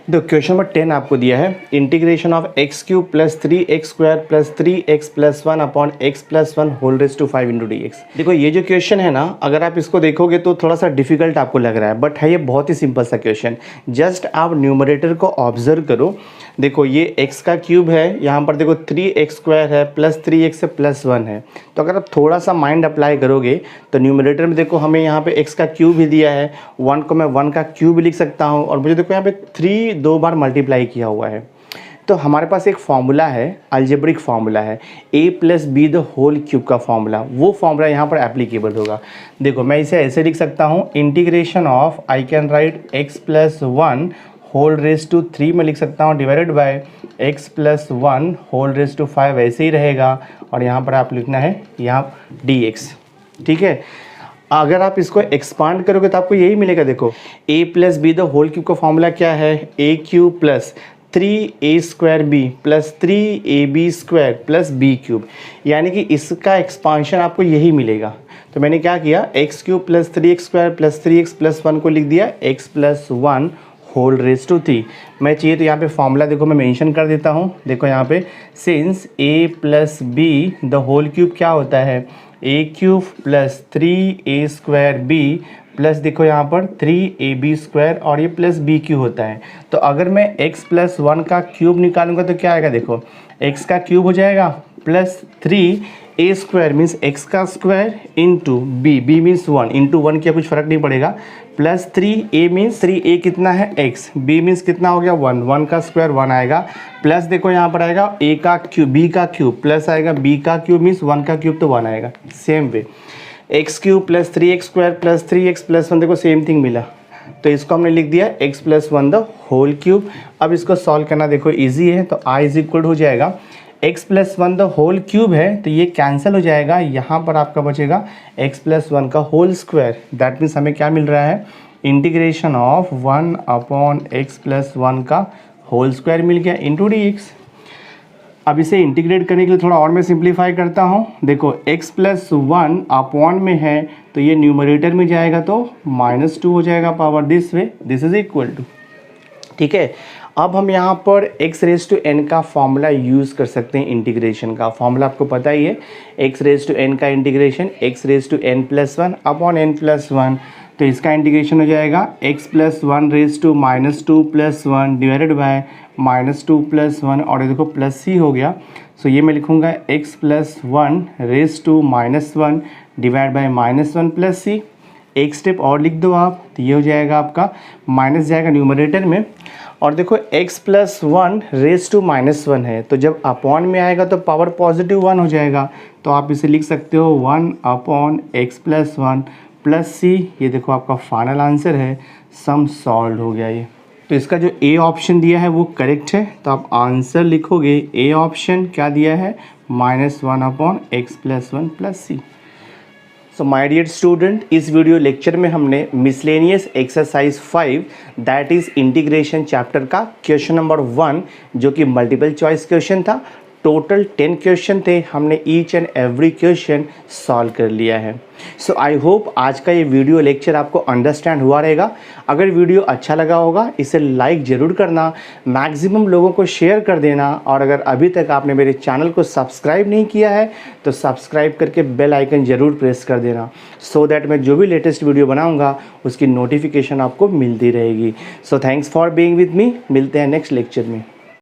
तो क्वेश्चन नंबर 10 आपको दिया है integration of x³ + 3x² + 3x + 1 upon x + 1 whole raise to 5 into dx। देखो ये जो क्वेश्चन है ना, अगर आप इसको देखोगे तो थोड़ा सा डिफिकल्ट आपको लग रहा है, बट है ये बहुत ही सिंपल सा क्वेश्चन। जस्ट आप न्यूमरेटर को ऑब्जर्व करो, देखो ये x का क्यूब है, यहाँ पर देखो 3x² है प्लस 3x है प्लस 1 है, तो अगर आप थोड़ा सा माइंड अप्लाई करोगे तो न्यूमरेटर में देखो हमें यहाँ पे x का क्यूब ही दिया है, 1 को मैं 1 का क्यूब लिख सकता हूँ और मुझे देखो यहाँ पे 3 2 बार मल्टीप्लाई किया हुआ है, तो हमारे पास एक फार्मूला है, अलजेब्रिक फार्मूला है, a plus b the whole cube का फार्मूला, वो फार्मूला यहाँ पर एप्लीकेबल होगा। देखो मैं इसे ऐसे लिख सकता हूँ, integration of I can write x plus 1 whole raise to 3 में लिख सकता हूँ, divided by x plus 1 whole raise to 5 ऐसे ही रहेगा, और यहाँ पर आप लिखना है यहाँ dx। ठीक है, अगर आप इसको एक्सपांड करोगे तो आपको यही मिलेगा। देखो a plus b the whole cube का फॉर्मूला क्या है, a cube plus 3a square b plus 3ab square plus b cube, यानी कि इसका एक्सपांशन आपको यही मिलेगा। तो मैंने क्या किया, x cube plus 3x square plus 3x plus 1 को लिख दिया x plus 1 whole raise to 3। मैं चाहिए तो यहाँ पे फॉर्मूला देखो मैं मेंशन कर देता हूँ। देखो यहाँ पे since a plus b the whole cube क्या होता है, a cube plus 3a square b plus देखो यहाँ पर 3ab स्क्वायर और ये प्लस बी क्यूब होता है। तो अगर मैं x प्लस 1 का क्यूब निकालूंगा तो क्या आएगा, देखो x का क्यूब हो जाएगा plus 3a square means x का square into b means 1 into 1 किया कुछ फ़र्क नहीं पड़ेगा, प्लस 3a मीन्स 3a कितना है x, b मीन्स कितना हो गया 1, 1 का स्क्वायर 1 आएगा, प्लस देखो यहाँ पर आएगा a का क्यूब b का क्यूब प्लस आएगा b का क्यूब मीन्स 1 का क्यूब तो 1 आएगा। Same way x cube plus 3x square plus 3x plus 1, देखो सेम थिंग मिला, तो इसको हमने लिख दिया x plus 1 the whole cube. अब इसको सॉल्व करना देखो इजी है, तो i इज इक्वल हो जाएगा x plus 1 the whole cube है तो ये कैंसिल हो जाएगा, यहाँ पर आपका बचेगा x प्लस 1 का होल स्क्वायर। दैट मीन्स हमें क्या मिल रहा है, integration of 1 upon x plus 1 का होल स्क्वायर मिल गया इंटू dx। अब इसे इंटीग्रेट करने के लिए थोड़ा और मैं सिंप्लीफाई करता हूँ। देखो x प्लस 1 अपॉन में है तो ये न्यूमरेटर में जाएगा तो -2 हो जाएगा power, this way this is equal to. ठीक है, अब हम यहाँ पर x रेज टू n का फॉर्मूला यूज़ कर सकते हैं। इंटीग्रेशन का फॉर्मूला आपको पता ही है, x रेज टू n का integration x raise to n plus 1 upon n plus 1, तो इसका इंटीग्रेशन हो जाएगा x plus 1 raise to -2 plus 1 divided by -2 plus 1, और ये देखो प्लस c हो गया, सो ये मैं लिखूँगा x plus 1 raise to -1 divide by -1 plus c। एक स्टेप और लिख दो आप, तो ये हो जाएगा आपका माइनस जाएगा न्यूमरेटर में, और देखो x प्लस 1 रेज टू -1 है, तो जब अपॉन में आएगा तो पावर पॉजिटिव 1 हो जाएगा, तो आप इसे लिख सकते हो 1 upon x plus 1 plus c। ये देखो आपका फाइनल आंसर है, सम सॉल्व हो गया ये। तो इसका जो ए ऑप्शन दिया है वो करेक्ट है, तो आप आंसर लिखोगे ए ऑप्शन क्या दिया है, -1 upon x plus 1 plus c। So my dear student, इस वीडियो लेक्चर में हमने miscellaneous exercise 5 that is integration chapter का क्वेश्चन नंबर 1 जो कि मल्टीपल चॉइस क्वेश्चन था, टोटल 10 क्वेश्चन थे, हमने each and every question solve कर लिया है। सो आई होप आज का ये वीडियो लेक्चर आपको अंडरस्टैंड हुआ रहेगा। अगर वीडियो अच्छा लगा होगा इसे लाइक ज़रूर करना, मैक्सिमम लोगों को शेयर कर देना, और अगर अभी तक आपने मेरे चैनल को सब्सक्राइब नहीं किया है तो सब्सक्राइब करके बेल आइकन ज़रूर प्रेस कर देना, सो दैट मैं जो भी लेटेस्ट वीडियो बनाऊँगा उसकी नोटिफिकेशन आपको मिलती रहेगी। So thanks for being with me, मिलते हैं नेक्स्ट लेक्चर में।